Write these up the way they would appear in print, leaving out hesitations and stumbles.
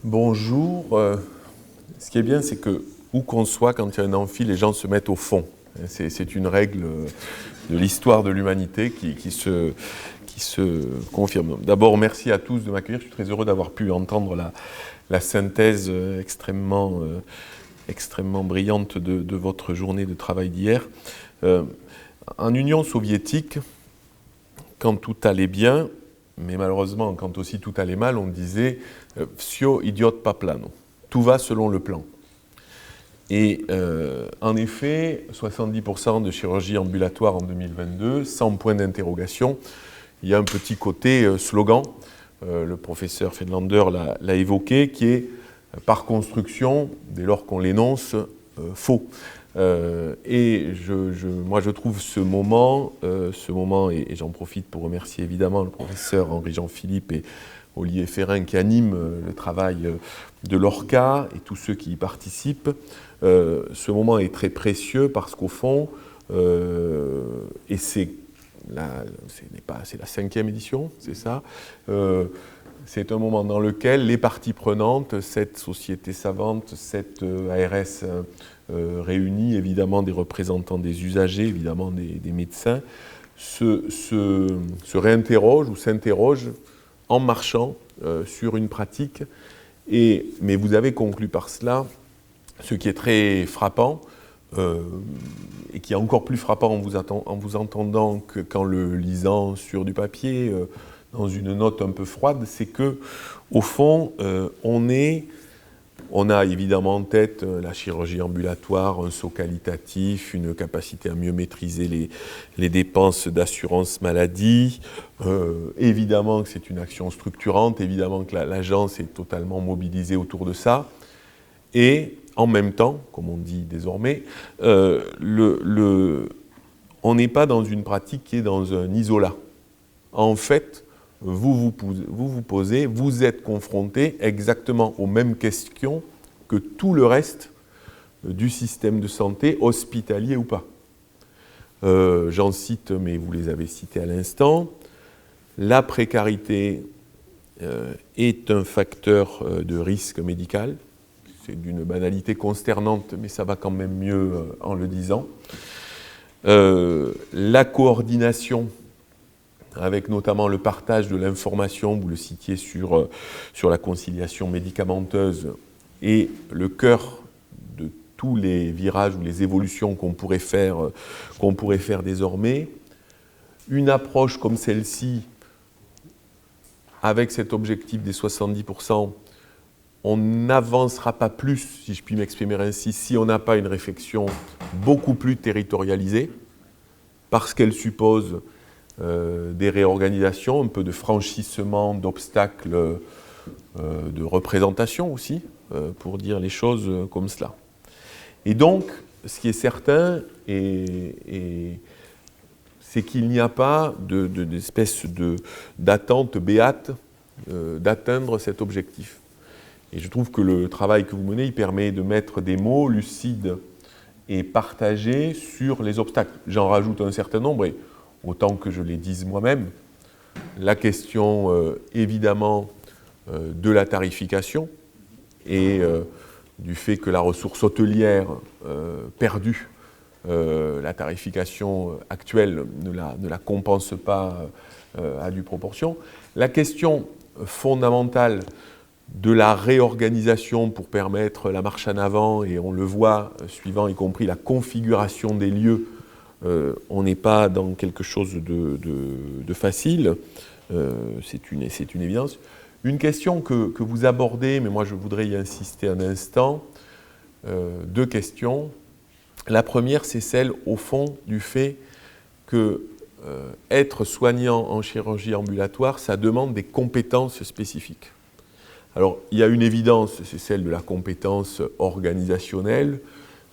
Bonjour. Ce qui est bien, c'est que où qu'on soit, quand il y a un amphi, les gens se mettent au fond. C'est une règle de l'histoire de l'humanité qui se confirme. D'abord, merci à tous de m'accueillir. Je suis très heureux d'avoir pu entendre la synthèse extrêmement brillante de votre journée de travail d'hier. En Union soviétique, quand tout allait bien, mais malheureusement, quand aussi tout allait mal, on disait « Всё идёт по плану ». Tout va selon le plan. Et en effet, 70% de chirurgie ambulatoire en 2022, sans point d'interrogation. Il y a un petit côté slogan, le professeur Fedlander l'a évoqué, qui est par construction, dès lors qu'on l'énonce, faux. Moi je trouve ce moment, et j'en profite pour remercier évidemment le professeur Henri-Jean Philippe et Olivier Ferrin qui animent le travail de l'ORCA et tous ceux qui y participent. Ce moment est très précieux parce qu'au fond, et c'est la 5e édition, c'est ça, c'est un moment dans lequel les parties prenantes, cette société savante, cette ARS réunie, évidemment des représentants des usagers, évidemment des médecins, se réinterrogent ou s'interrogent en marchant sur une pratique. Mais vous avez conclu par cela ce qui est très frappant, et qui est encore plus frappant en vous entendant qu'en le lisant sur du papier, dans une note un peu froide, c'est que, au fond, on a évidemment en tête la chirurgie ambulatoire, un saut qualitatif, une capacité à mieux maîtriser les dépenses d'assurance maladie. Évidemment que c'est une action structurante, évidemment que l'agence est totalement mobilisée autour de ça. Et en même temps, comme on dit désormais, on n'est pas dans une pratique qui est dans un isolat. En fait, vous posez, vous êtes confronté exactement aux mêmes questions que tout le reste du système de santé, hospitalier ou pas. J'en cite, mais vous les avez cités à l'instant. La précarité est un facteur de risque médical. C'est d'une banalité consternante, mais ça va quand même mieux en le disant. La coordination, avec notamment le partage de l'information, vous le citiez sur la conciliation médicamenteuse, et le cœur de tous les virages ou les évolutions qu'on pourrait faire désormais. Une approche comme celle-ci, avec cet objectif des 70%, on n'avancera pas plus, si je puis m'exprimer ainsi, si on n'a pas une réflexion beaucoup plus territorialisée, parce qu'elle suppose des réorganisations, un peu de franchissement d'obstacles de représentation aussi, pour dire les choses comme cela. Et donc, ce qui est certain, c'est qu'il n'y a pas d'espèce d'attente béate d'atteindre cet objectif. Et je trouve que le travail que vous menez, il permet de mettre des mots lucides et partagés sur les obstacles. J'en rajoute un certain nombre, et autant que je les dise moi-même. La question, évidemment, de la tarification et du fait que la ressource hôtelière perdue, la tarification actuelle ne la compense pas à due proportion. La question fondamentale de la réorganisation pour permettre la marche en avant, et on le voit, suivant y compris la configuration des lieux, on n'est pas dans quelque chose de facile, c'est une évidence. Une question que vous abordez, mais moi je voudrais y insister un instant, deux questions. La première, c'est celle, au fond, du fait que être soignant en chirurgie ambulatoire, ça demande des compétences spécifiques. Alors, il y a une évidence, c'est celle de la compétence organisationnelle.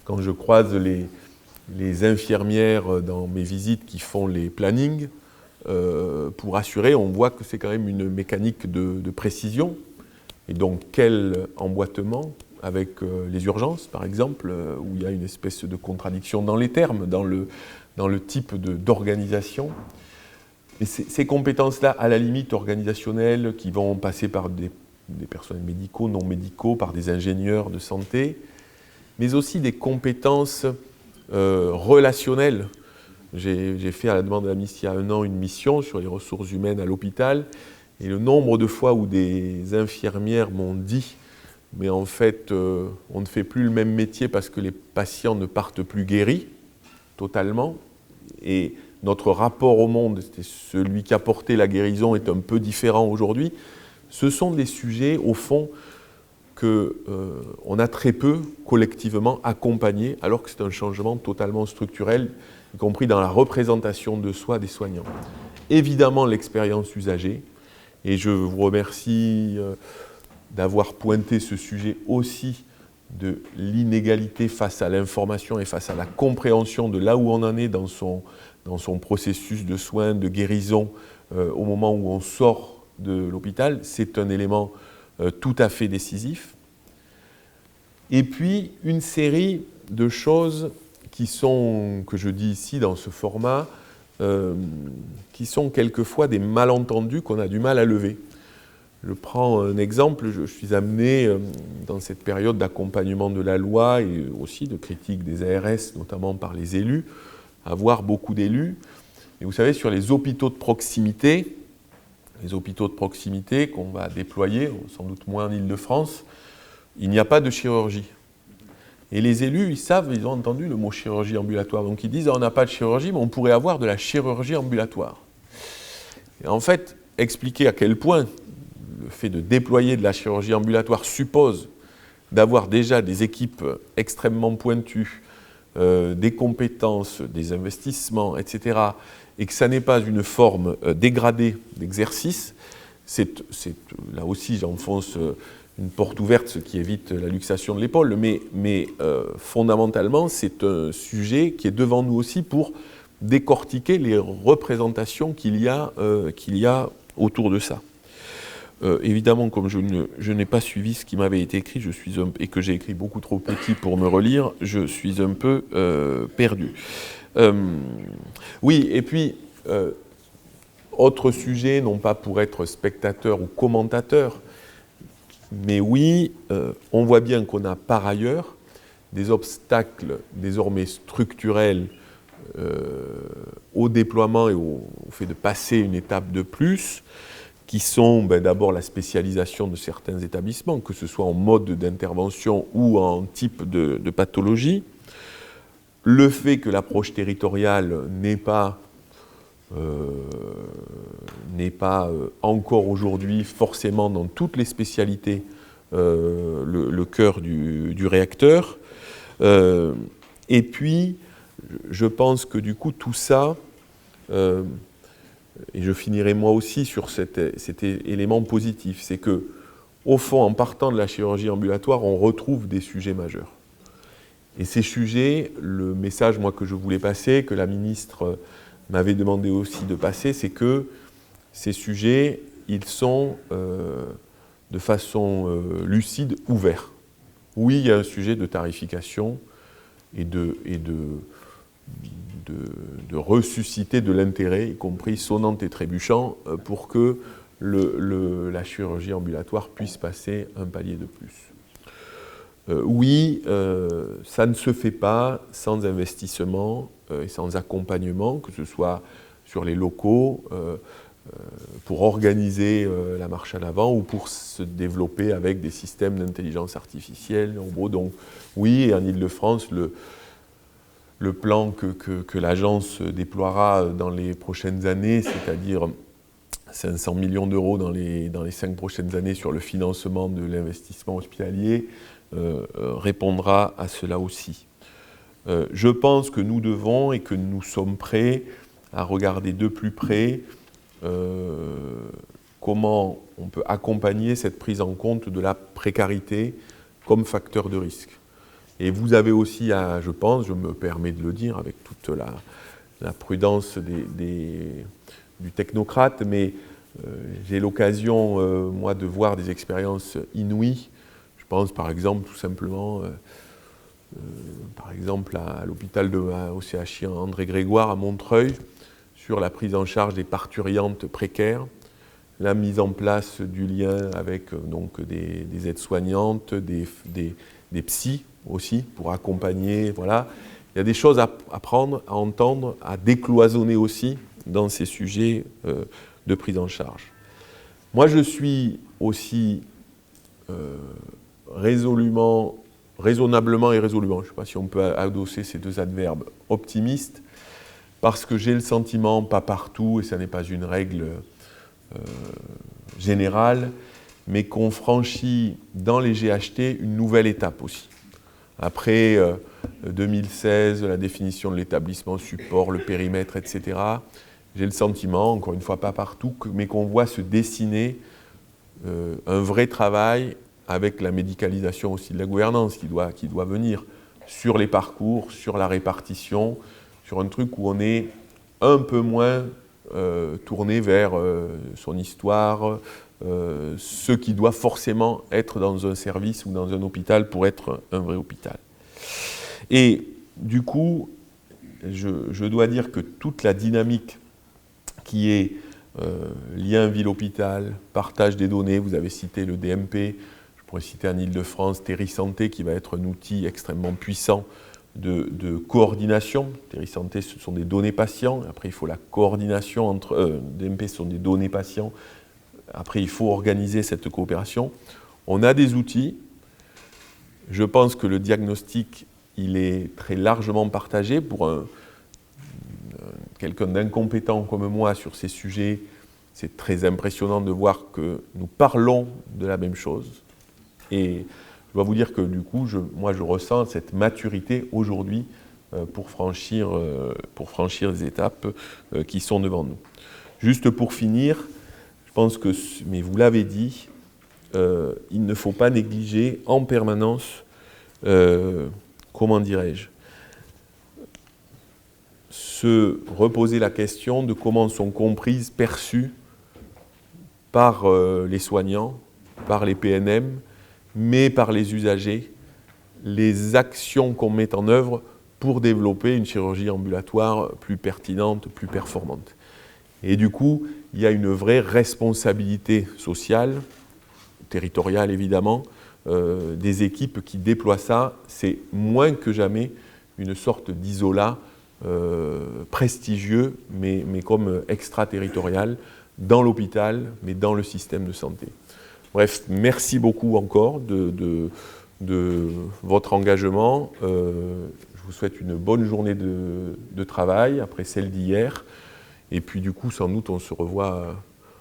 Quand je croise les infirmières dans mes visites qui font les plannings, pour assurer, on voit que c'est quand même une mécanique de précision. Et donc, quel emboîtement avec les urgences, par exemple, où il y a une espèce de contradiction dans les termes, dans le type d'organisation. Et ces compétences-là, à la limite organisationnelles, qui vont passer par des personnels médicaux, non médicaux, par des ingénieurs de santé, mais aussi des compétences relationnelles. J'ai fait à la demande de l'Amnistie il y a 1 an une mission sur les ressources humaines à l'hôpital, et le nombre de fois où des infirmières m'ont dit « mais en fait, on ne fait plus le même métier parce que les patients ne partent plus guéris, totalement, et notre rapport au monde, c'était celui qui apportait la guérison, est un peu différent aujourd'hui », ce sont des sujets, au fond, qu'on a très peu, collectivement, accompagnés, alors que c'est un changement totalement structurel, y compris dans la représentation de soi des soignants. Évidemment, l'expérience usagée, et je vous remercie d'avoir pointé ce sujet aussi de l'inégalité face à l'information et face à la compréhension de là où on en est dans son processus de soins, de guérison, au moment où on sort de l'hôpital. C'est un élément tout à fait décisif. Et puis, une série de choses qui sont, que je dis ici dans ce format, qui sont quelquefois des malentendus qu'on a du mal à lever. Je prends un exemple, je suis amené dans cette période d'accompagnement de la loi et aussi de critique des ARS, notamment par les élus, à voir beaucoup d'élus. Et vous savez, sur les hôpitaux de proximité qu'on va déployer, sans doute moins en Île-de-France, il n'y a pas de chirurgie. Et les élus, ils savent, ils ont entendu le mot chirurgie ambulatoire. Donc ils disent, on n'a pas de chirurgie, mais on pourrait avoir de la chirurgie ambulatoire. Et en fait, expliquer à quel point le fait de déployer de la chirurgie ambulatoire suppose d'avoir déjà des équipes extrêmement pointues, des compétences, des investissements, etc., et que ça n'est pas une forme dégradée d'exercice, là aussi j'enfonce une porte ouverte, ce qui évite la luxation de l'épaule, mais fondamentalement, c'est un sujet qui est devant nous aussi pour décortiquer les représentations qu'il y a autour de ça. Évidemment, comme je n'ai pas suivi ce qui m'avait été écrit, et que j'ai écrit beaucoup trop petit pour me relire, je suis un peu perdu. Oui, et puis, autre sujet, non pas pour être spectateur ou commentateur, mais oui, on voit bien qu'on a par ailleurs des obstacles désormais structurels au déploiement et au fait de passer une étape de plus, qui sont d'abord la spécialisation de certains établissements, que ce soit en mode d'intervention ou en type de pathologie, le fait que l'approche territoriale n'est pas encore aujourd'hui forcément dans toutes les spécialités le cœur du réacteur. Et puis, je pense que du coup, tout ça, et je finirai moi aussi sur cet élément positif, c'est que, au fond, en partant de la chirurgie ambulatoire, on retrouve des sujets majeurs. Et ces sujets, le message moi, que je voulais passer, que la ministre m'avait demandé aussi de passer, c'est que ces sujets, ils sont de façon lucide ouverts. Oui, il y a un sujet de tarification et de ressusciter de l'intérêt, y compris sonnant et trébuchant, pour que la chirurgie ambulatoire puisse passer un palier de plus. Oui, ça ne se fait pas sans investissement et sans accompagnement, que ce soit sur les locaux, pour organiser la marche à l'avant ou pour se développer avec des systèmes d'intelligence artificielle. En gros, donc, oui, et en Île-de-France, le plan que l'agence déploiera dans les prochaines années, c'est-à-dire 500 millions d'euros dans les 5 prochaines années sur le financement de l'investissement hospitalier, répondra à cela aussi. Je pense que nous devons et que nous sommes prêts à regarder de plus près comment on peut accompagner cette prise en compte de la précarité comme facteur de risque. Et vous avez aussi, je pense, je me permets de le dire avec toute la prudence du technocrate, mais j'ai l'occasion, moi, de voir des expériences inouïes. Je Je pense par exemple tout simplement par exemple à l'hôpital au CHI André Grégoire à Montreuil, sur la prise en charge des parturientes précaires, la mise en place du lien avec donc des aides-soignantes, des psys aussi, pour accompagner, voilà. Il y a des choses à apprendre, à entendre, à décloisonner aussi dans ces sujets de prise en charge. Moi, je suis aussi raisonnablement et résolument, je ne sais pas si on peut adosser ces deux adverbes, optimiste, parce que j'ai le sentiment, pas partout, et ça n'est pas une règle générale, mais qu'on franchit dans les GHT une nouvelle étape aussi. Après 2016, la définition de l'établissement support, le périmètre, etc., j'ai le sentiment, encore une fois pas partout, mais qu'on voit se dessiner un vrai travail avec la médicalisation aussi de la gouvernance qui doit venir sur les parcours, sur la répartition, sur un truc où on est un peu moins tourné vers son histoire, ce qui doit forcément être dans un service ou dans un hôpital pour être un vrai hôpital. Et du coup, je dois dire que toute la dynamique qui est lien ville-hôpital, partage des données, vous avez cité le DMP, je pourrais citer en Ile-de-France Terrisanté qui va être un outil extrêmement puissant de coordination. Terrisanté, ce sont des données patients, après il faut la coordination entre DMP, ce sont des données patients, après il faut organiser cette coopération. On a des outils, je pense que le diagnostic il est très largement partagé pour quelqu'un d'incompétent comme moi sur ces sujets. C'est très impressionnant de voir que nous parlons de la même chose. Et je dois vous dire que du coup, moi je ressens cette maturité aujourd'hui pour franchir les étapes qui sont devant nous. Juste pour finir, je pense que, mais vous l'avez dit, il ne faut pas négliger en permanence, comment dirais-je, se reposer la question de comment sont comprises, perçues par les soignants, par les PNM, mais par les usagers, les actions qu'on met en œuvre pour développer une chirurgie ambulatoire plus pertinente, plus performante. Et du coup, il y a une vraie responsabilité sociale, territoriale évidemment, des équipes qui déploient ça. C'est moins que jamais une sorte d'isolat prestigieux, mais comme extraterritorial, dans l'hôpital, mais dans le système de santé. Bref, merci beaucoup encore de votre engagement. Je vous souhaite une bonne journée de travail, après celle d'hier. Et puis du coup, sans doute, on se revoit...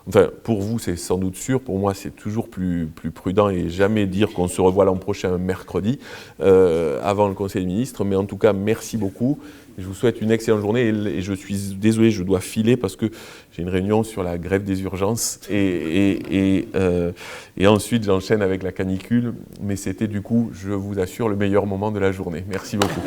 Enfin, pour vous, c'est sans doute sûr. Pour moi, c'est toujours plus prudent et jamais dire qu'on se revoit l'an prochain mercredi, avant le Conseil des ministres. Mais en tout cas, merci beaucoup. Je vous souhaite une excellente journée et je suis désolé, je dois filer parce que j'ai une réunion sur la grève des urgences et ensuite j'enchaîne avec la canicule. Mais c'était du coup, je vous assure, le meilleur moment de la journée. Merci beaucoup.